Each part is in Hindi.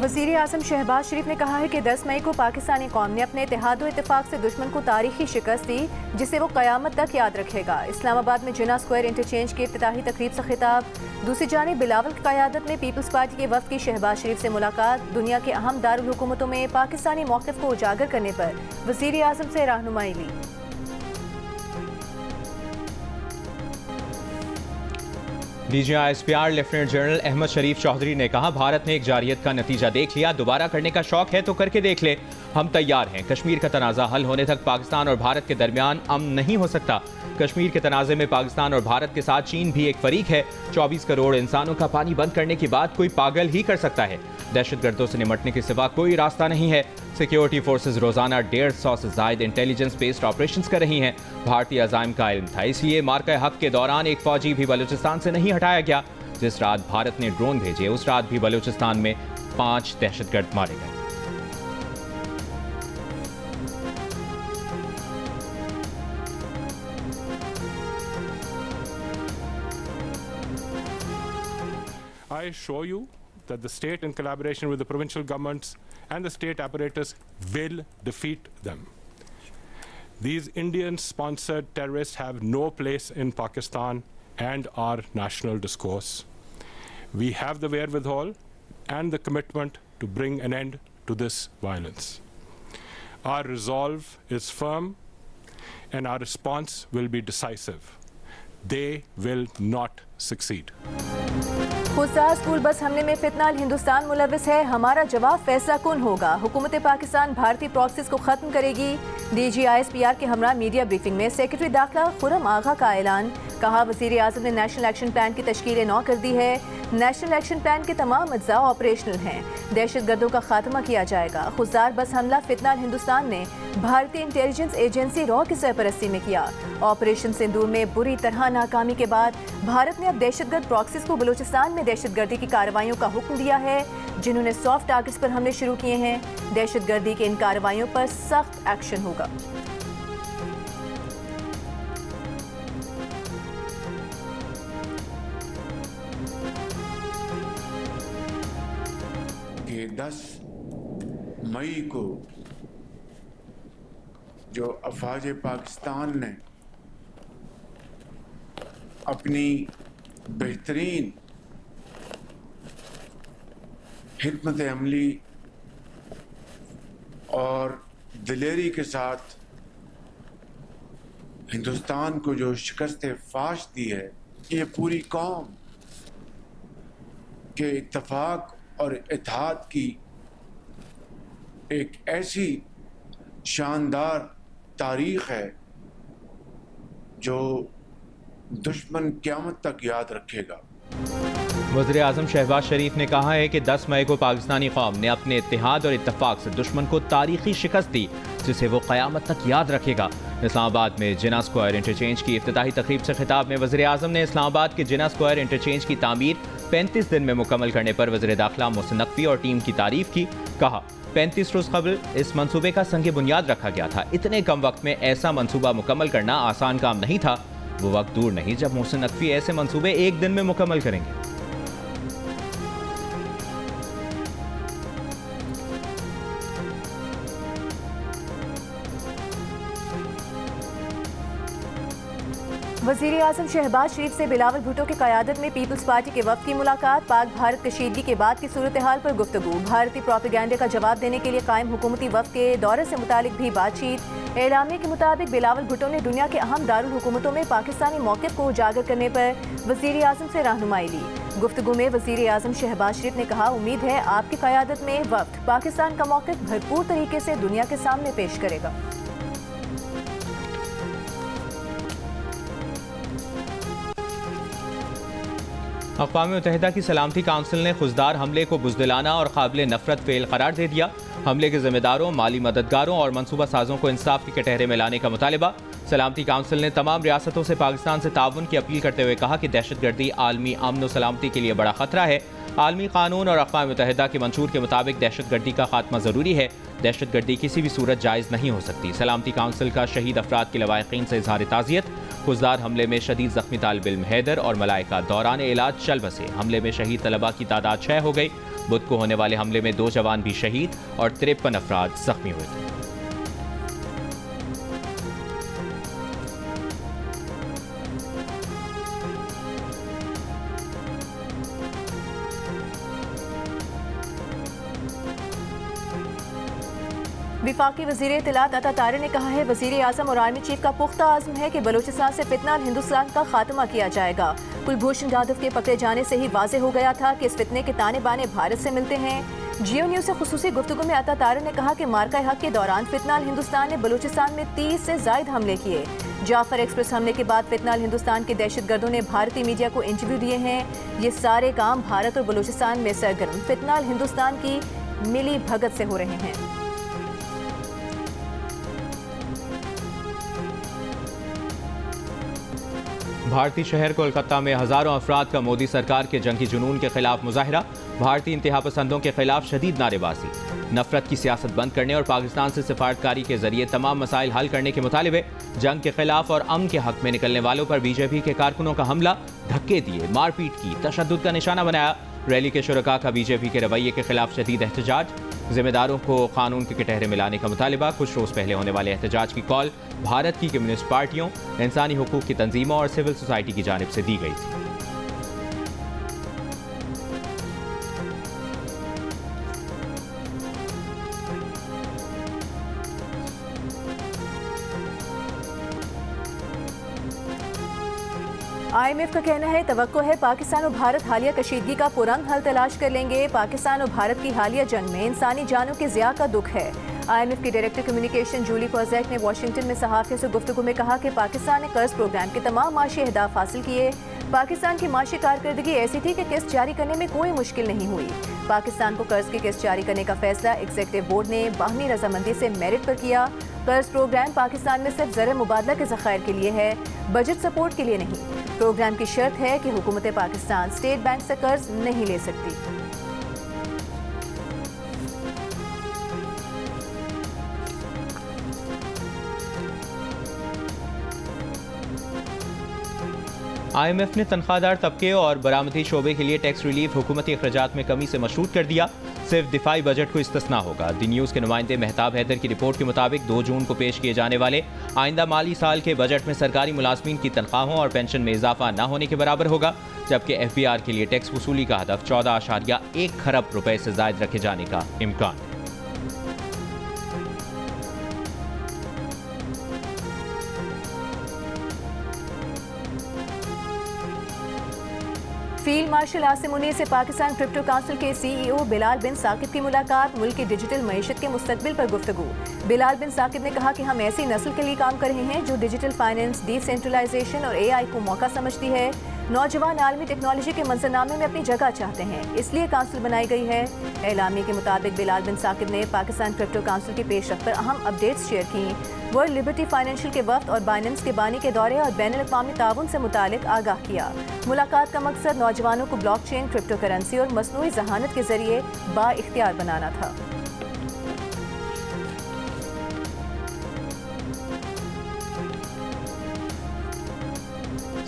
वज़ीर आज़म शहबाज शरीफ ने कहा है कि 10 मई को पाकिस्तानी कौम ने अपने इत्तेहाद और इत्तेफाक से दुश्मन को तारीखी शिकस्त दी, जिसे वो क़यामत तक याद रखेगा। इस्लामाबाद में जिना स्क्वायर इंटरचेंज की इफ्तिताही तकरीब से खिताब। दूसरी जानिब बिलावल की क़यादत में पीपल्स पार्टी के वफ़द की शहबाज शरीफ से मुलाकात। दुनिया के अहम दारुल हुकूमतों में पाकिस्तानी मौक़िफ़ को उजागर करने पर वज़ीर आज़म से रहनुमाई ली। DGISPR लेफ्टिनेंट जनरल अहमद शरीफ चौधरी ने कहा, भारत ने एक जारियत का नतीजा देख लिया, दोबारा करने का शौक है तो करके देख ले, हम तैयार हैं। कश्मीर का तनाज़ा हल होने तक पाकिस्तान और भारत के दरमियान अमन नहीं हो सकता। कश्मीर के तनाज़े में पाकिस्तान और भारत के साथ चीन भी एक फरीक है। 24 करोड़ इंसानों का पानी बंद करने की बात कोई पागल ही कर सकता है। दहशतगर्दों से निमटने के सिवा कोई रास्ता नहीं है। सिक्योरिटी फोर्सेज रोजाना 150 से ज़ायद इंटेलिजेंस बेस्ड ऑपरेशंस कर रही हैं। भारतीय अज़ाइम का इल्म था, इसलिए मार्का हक के दौरान एक फौजी भी बलूचिस्तान से नहीं हटाया गया। जिस रात भारत ने ड्रोन भेजे, उस रात भी बलूचिस्तान में 5 दहशतगर्द मारे गए। I assure you that the state, in collaboration with the provincial governments and the state apparatus, will defeat them. These Indian-sponsored terrorists have no place in Pakistan and our national discourse. We have the wherewithal and the commitment to bring an end to this violence. Our resolve is firm and our response will be decisive. They will not succeed. Khuzdar school bus हमले में फितनाल हिंदुस्तान मुलविस है, हमारा जवाब फैसला कुन होगा। हुकूमत पाकिस्तान भारतीय प्रॉक्सीज को खत्म करेगी। DGISPR के हमरा मीडिया ब्रीफिंग में सेक्रेटरी दाखिला खुरम आगा का ऐलान। कहा, वज़ीर आज़म ने नेशनल एक्शन प्लान की तश्कील नौ कर दी है। नेशनल एक्शन प्लान के तमाम अज्जा ऑपरेशनल हैं। दहशतगर्दों का खात्मा किया जाएगा। खुदसार बस हमला फितनाल हिंदुस्तान ने भारतीय इंटेलिजेंस एजेंसी रॉ की सरपरस्ती में किया। ऑपरेशन सिंदूर में बुरी तरह नाकामी के बाद भारत ने अब दहशतगर्द प्रॉक्सीज को बलूचिस्तान में दहशतगर्दी की कार्रवाइयों का हुक्म दिया है, जिन्होंने सॉफ्ट टारगेट्स पर हमले शुरू किए हैं। दहशतगर्दी के इन कार्रवाइयों पर सख्त एक्शन होगा। कि 10 मई को जो अफवाज पाकिस्तान ने अपनी बेहतरीन हिकमत अमली और दिलेरी के साथ हिंदुस्तान को जो शिकस्त फाश दी है, ये पूरी कौम के इत्तफाक और इत्तेहाद की एक ऐसी शानदार तारीख है जो दुश्मन क़यामत तक याद रखेगा। वज़ीर आज़म शहबाज शरीफ ने कहा है कि 10 मई को पाकिस्तानी कौम ने अपने इत्तेहाद और इत्तफाक से दुश्मन को तारीखी शिकस्त दी, जिसे वो क़यामत तक याद रखेगा। इस्लामाबाद में जिना स्क्वायर इंटरचेंज की इफ्तिताही तकरीब से खिताब में वज़ीर आज़म ने इस्लामाबाद के जिना स्क्वायर इंटरचेंज की तामीर 35 दिन में मुकम्मल करने पर वज़ीर दाखिला मोहसिन नकवी और टीम की तारीफ की। कहा, 35 रोज़ कबल इस मंसूबे का संग बुनियाद रखा गया था। इतने कम वक्त में ऐसा मंसूबा मुकम्मल करना आसान काम नहीं था। वो वक्त दूर नहीं जब मोहसिन नकवी ऐसे मंसूबे एक दिन में मुकम्मल करेंगे। वज़ीर आज़म शहबाज शरीफ से बिलावल भुट्टो की क़यादत में पीपल्स पार्टी के वफ़द की मुलाकात। पाक भारत कशीदगी के बाद की सूरत हाल पर गुफ्तगू। भारतीय प्रोपेगेंडा का जवाब देने के लिए कायम हुकूमती वफ़द के दौरे से मुतालिक भी बातचीत। एलामिया के मुताबिक बिलावल भुट्टो ने दुनिया के अहम दारुल हुकूमतों में पाकिस्तानी मौक़िफ़ को उजागर करने पर वज़ीर आज़म से रहनुमाई ली। गुफ्तगू में वज़ीर आज़म शहबाज शरीफ ने कहा, उम्मीद है आपकी क़यादत में वफ़द पाकिस्तान का मौक़िफ़ भरपूर तरीके से दुनिया के सामने पेश करेगा। अक़वाम मुत्तहिदा की सलामती काउंसिल ने खुजदार हमले को बुज़दिलाना और काबिल नफरत फेल करार दे दिया। हमले के ज़िम्मेदारों, माली मददगारों और मनसूबा साजों को इंसाफ के कटहरे में लाने का मुतालिबा। सलामती काउंसिल ने तमाम रियासतों से पाकिस्तान से ताउन की अपील करते हुए कहा कि दहशतगर्दी आलमी अमन व सलामती के लिए बड़ा खतरा है। आलमी कानून और अक़वाम मुत्तहिदा के मंशूर के मुताबिक दहशतगर्दी का खात्मा ज़रूरी है। दहशतगर्दी किसी भी सूरत जायज़ नहीं हो सकती। सलामती काउंसिल का शहीद अफराद के लवाहिकीन से इजहार ताज़ियत। खुजदार हमले में शदीद जख्मी तालिब इल्म हैदर और मलाइका दौरान इलाज चल बसे। हमले में शहीद तलबा की तादाद 6 हो गई। बुध को होने वाले हमले में 2 जवान भी शहीद और 53 अफराद जख्मी हुए थे। विफाकी वज़ीर इत्तलात अता तारे ने कहा है, वज़ीर आज़म और आर्मी चीफ का पुख्ता आज़म है कि बलूचिस्तान से फितनाल हिंदुस्तान का खात्मा किया जाएगा। कुलभूषण जाधव के पकड़े जाने से ही वाज़े हो गया था कि इस फितने के ताने बाने भारत से मिलते हैं। जियो न्यूज़ से खुसूसी गुफ्तगू में अता तारे ने कहा कि मार्का हक के दौरान फितनाल हिंदुस्तान ने बलूचिस्तान में 30 से ज़ायद हमले किए। जाफर एक्सप्रेस हमले के बाद फितनाल हिंदुस्तान के दहशतगर्दों ने भारतीय मीडिया को इंटरव्यू दिए हैं। ये सारे काम भारत और बलूचिस्तान में सरगर्म फितनाल हिंदुस्तान की मिली भगत से हो रहे हैं। भारतीय शहर कोलकाता में हजारों अफराद का मोदी सरकार के जंगी जुनून के खिलाफ मुजाहिरा। भारतीय इंतहा पसंदों के खिलाफ शदीद नारेबाजी। नफरत की सियासत बंद करने और पाकिस्तान से सिफारतकारी के जरिए तमाम मसाइल हल करने के मुतालिबे। जंग के खिलाफ और अमन के हक में निकलने वालों पर बीजेपी के कारकुनों का हमला। धक्के दिए, मारपीट की, तशद्दुद का निशाना बनाया। रैली के शुरका का बीजेपी के रवैये के खिलाफ शदीद एहतजाज। जिम्मेदारों को कानून के कटहरे में लाने का मुतालिबा। कुछ रोज पहले होने वाले एहतजाज की कॉल भारत की कम्युनिस्ट पार्टियों, इंसानी हुकूक की तंजीमों और सिविल सोसाइटी की जानिब से दी गई थी। IMF का कहना है, तवक्को है पाकिस्तान और भारत हालिया कशीदगी का पुरंग हल तलाश कर लेंगे। पाकिस्तान और भारत की हालिया जंग में इंसानी जानों के ज़िया का दुख है। IMF की डायरेक्टर कम्युनिकेशन जूली कोज़ेक ने वाशिंगटन में सहाफ़ियों से गुफ्तगू में कहा कि पाकिस्तान ने कर्ज प्रोग्राम के तमाम माशी अहदाफ हासिल किए। पाकिस्तान की माशी कारकर्दगी ऐसी थी कि किस्त जारी करने में कोई मुश्किल नहीं हुई। पाकिस्तान को कर्ज की किस्त जारी करने का फैसला एग्जीक्यूटिव बोर्ड ने बाहमी रजामंदी से मेरिट पर किया। कर्ज प्रोग्राम पाकिस्तान में सिर्फ ज़र मुबादला के ज़खायर के लिए है, बजट सपोर्ट के लिए नहीं। प्रोग्राम की शर्त है कि हुकूमत पाकिस्तान स्टेट बैंक से कर्ज नहीं ले सकती। IMF ने तनख्वाहदार तबके और बरामदी शोबे के लिए टैक्स रिलीफ हुकूमती अखराजात में कमी से मशरूत कर दिया। सिर्फ दिफाई बजट को इस्तिस्ना होगा। दी न्यूज़ के नुमाइंदे मेहताब हैदर की रिपोर्ट के मुताबिक 2 जून को पेश किए जाने वाले आइंदा माली साल के बजट में सरकारी मुलाजमीन की तनख्वाहों और पेंशन में इजाफा न होने के बराबर होगा, जबकि FBR के लिए टैक्स वसूली का हदफ 14.1 खरब रुपए से जायद रखे जाने का इम्कान है। फील्ड मार्शल आसिम मुनीर से पाकिस्तान क्रिप्टो काउंसिल के CEO बिलाल बिन साकिब की मुलाकात। मुल्क की डिजिटल मईशत के मुस्तकबिल पर गुफ्तगू। बिलाल बिन साकिब ने कहा कि हम ऐसी नस्ल के लिए काम कर रहे हैं जो डिजिटल फाइनेंस, डिसेंट्रलाइजेशन और AI को मौका समझती है। नौजवान आलमी टेक्नोलॉजी के मंजरनामे में अपनी जगह चाहते हैं, इसलिए काउंसिल बनाई गई है। एलामी के मुताबिक बिलाल बिन साकिब ने पाकिस्तान क्रिप्टो काउंसिल की पेशरफ पर अहम अपडेट्स शेयर की। वर्ल्ड लिबर्टी फाइनेंशियल के वक्त और बाइनेंस के बानी के दौरे और बैनुल अक़वामी ताउन से मुतालिक आगाह किया। मुलाकात का मकसद नौजवानों को ब्लॉकचेन, क्रिप्टो करेंसी और मसनूई जहानत के जरिए बाइख्तियार बनाना था।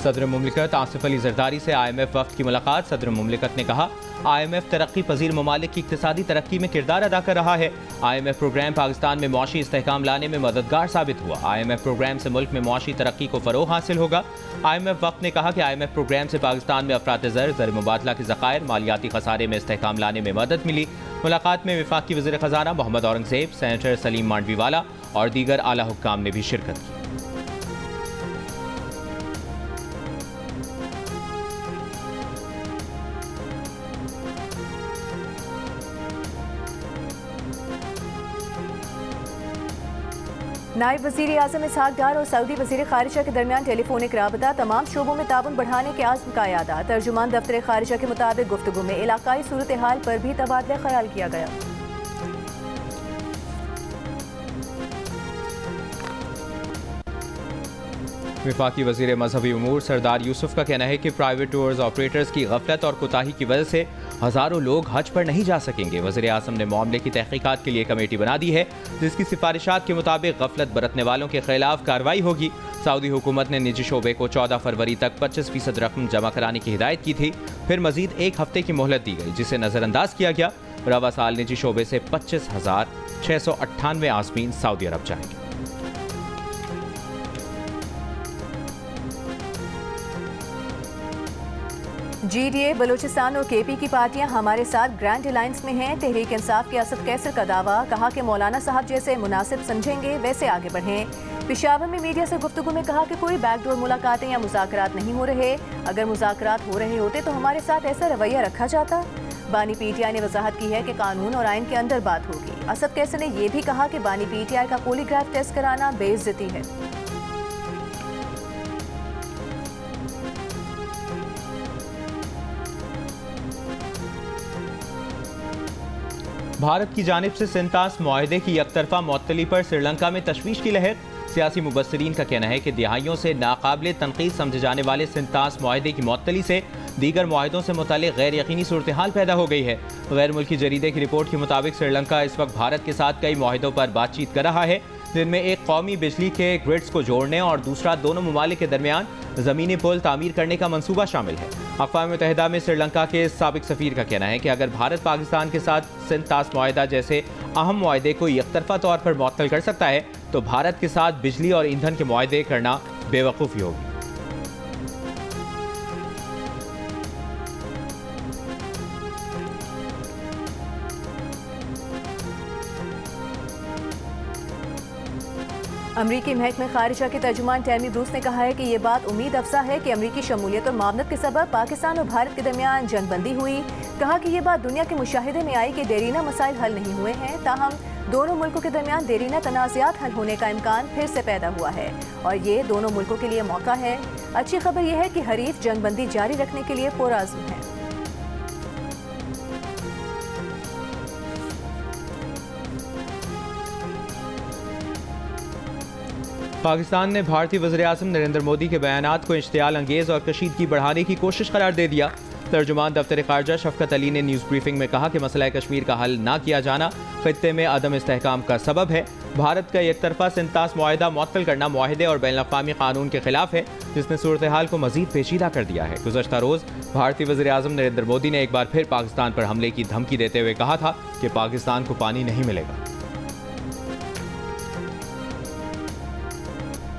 सदर मुमलिकत आसिफ अली जरदारी से IMF वफ्द की मुलाकात। सदर मुमलिकत ने कहा, IMF तरक्की पजीर ममालिक की इक्तिसादी तरक्की में किरदार अदा कर रहा है। IMF प्रोग्राम पाकिस्तान में मुआशी इस्तेहकाम लाने में मददगार साबित हुआ। IMF प्रोग्राम से मुल्क में मुआशी तरक्की को फरोग हासिल होगा। IMF वफ्द ने कहा कि IMF प्रोग्राम से पाकिस्तान में अफरात ज़र मुबादला के ज़खायर, मालियाती खसारे में इस्तेहकाम लाने में मदद मिली। मुलाकात में वफाकी वज़ीर ख़जाना मोहम्मद औरंगज़ेब, सेनेटर सलीम मांडवीवाला और दीगर आला हुक्काम ने भी शिरकत की। नायब वज़ीर आज़म इसहाक डार और सऊदी वज़ीर ख़ारिजा के दरमियान टेलीफोनिक राबता। तमाम शोबों में ताउन बढ़ाने के आज़्म का यादा। तर्जुमान दफ्तर ख़ारिजा के मुताबिक गुफ्तगू में इलाकाई सूरत हाल पर भी तबादला ख्याल किया गया। वफाकी वज़ीर मजहबी उमूर सरदार यूसुफ का कहना है कि प्राइवेट टूर्स ऑपरेटर्स की गफलत और कोताही की वजह से हज़ारों लोग हज पर नहीं जा सकेंगे। वज़ीर आज़म ने मामले की तहकीकात के लिए कमेटी बना दी है, जिसकी सिफारिशात के मुताबिक गफलत बरतने वालों के खिलाफ कार्रवाई होगी। सऊदी हुकूमत ने निजी शोबे को 14 फरवरी तक 25% रकम जमा कराने की हिदायत की थी, फिर मजीद एक हफ्ते की मोहलत दी गई, जिसे नज़रअंदाज किया गया। रवा साल निजी शोबे से 25,698 आज़मीन सऊदी अरब जाएंगे। GDA, बलूचिस्तान और KP की पार्टियां हमारे साथ ग्रैंड अलायंस में हैं। तहरीक इंसाफ के असद कैसर का दावा, कहा कि मौलाना साहब जैसे मुनासिब समझेंगे वैसे आगे बढ़ें। पेशावर में मीडिया से गुफ्तगू में कहा कि कोई बैकडोर मुलाकातें या मुज़ाकरात नहीं हो रहे, अगर मुज़ाकरात हो रहे होते तो हमारे साथ ऐसा रवैया रखा जाता। बानी PTI ने वजाहत की है कि कानून और आइन के अंदर बात होगी। असद कैसर ने यह भी कहा कि बानी PTI का पॉलीग्राफ टेस्ट कराना बेइज्जती है। भारत की जानिब से सिंतास मुआहदे की एकतरफा मुअत्तली पर श्रीलंका में तशवीश की लहर। सियासी मुबस्सरीन का कहना है कि दिहाइयों से नाकाबिले तनकीद समझे जाने वाले सिंतास मुआहदे की मुअत्तली से दीगर मुआहदों से मुतालिक गैर यकीनी सूरत हाल पैदा हो गई है। गैर मुल्की जरीदे की रिपोर्ट के मुताबिक श्रीलंका इस वक्त भारत के साथ कई मुआहदों पर बातचीत कर रहा है, जिनमें एक कौमी बिजली के ग्रिड्स को जोड़ने और दूसरा दोनों ममालिक के दरमियान ज़मीनी पुल तामीर करने का मंसूबा शामिल है। अक़वाम मुत्तहिदा में श्रीलंका के साबिक सफ़ीर का कहना है कि अगर भारत पाकिस्तान के साथ सिंतास मुआहदा जैसे अहम मुआहदे को एकतरफा तौर पर मुअत्तल कर सकता है, तो भारत के साथ बिजली और ईंधन के मुआहदे करना बेवकूफ़ी होगी। अमरीकी महकमे खारिजा के तर्जुमान टैमी ब्रूस ने कहा है कि ये बात उम्मीद अफजा है कि अमरीकी शमूलियत और मामलत के सबब पाकिस्तान और भारत के दरमियान जंगबंदी हुई। कहा कि ये बात दुनिया के मुशाहिदे में आई कि देरीना मसाइल हल नहीं हुए हैं, ताहम दोनों मुल्कों के दरमियान देरीना तनाज़ात हल होने का इम्कान फिर से पैदा हुआ है और ये दोनों मुल्कों के लिए मौका है। अच्छी खबर यह है कि हरीफ जंगबंदी जारी रखने के लिए पुरअज़्म है। पाकिस्तान ने भारतीय वज़ीर-ए-आज़म नरेंद्र मोदी के बयानात को इश्तियाल अंगेज़ और कशीदगी बढ़ाने की कोशिश करार दे दिया। तर्जुमान दफ्तर ख़ारजा शफ़क़त अली ने न्यूज़ ब्रीफिंग में कहा कि मसला कश्मीर का हल ना किया जाना ख़ित्ते में अदम इस्तेहकाम का सबब है। भारत का एकतरफा सिंतास मुआहदा मुअत्तल करना मुआहदे और बैनुल-अक़वामी कानून के खिलाफ है, जिसने सूरत हाल को मज़ीद पेचीदा कर दिया है। गुज़श्ता रोज़ भारतीय वज़ीर-ए-आज़म नरेंद्र मोदी ने एक बार फिर पाकिस्तान पर हमले की धमकी देते हुए कहा था कि पाकिस्तान को पानी नहीं मिलेगा।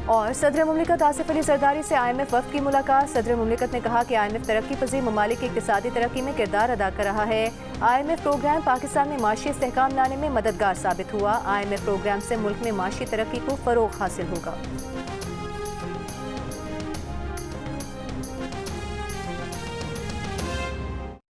और सदर मुमलिकत आसिफ अली जरदारी से IMF वफ़द की मुलाकात। सदर मुमलिकत ने कहा कि IMF तरक्की पज़ीर ममालिक की इक़्तिसादी तरक्की में किरदार अदा कर रहा है। IMF प्रोग्राम पाकिस्तान में माशी इस्तेहकाम लाने में मददगार साबित हुआ। IMF प्रोग्राम से मुल्क में माशी तरक्की को फ़रोग़ हासिल होगा।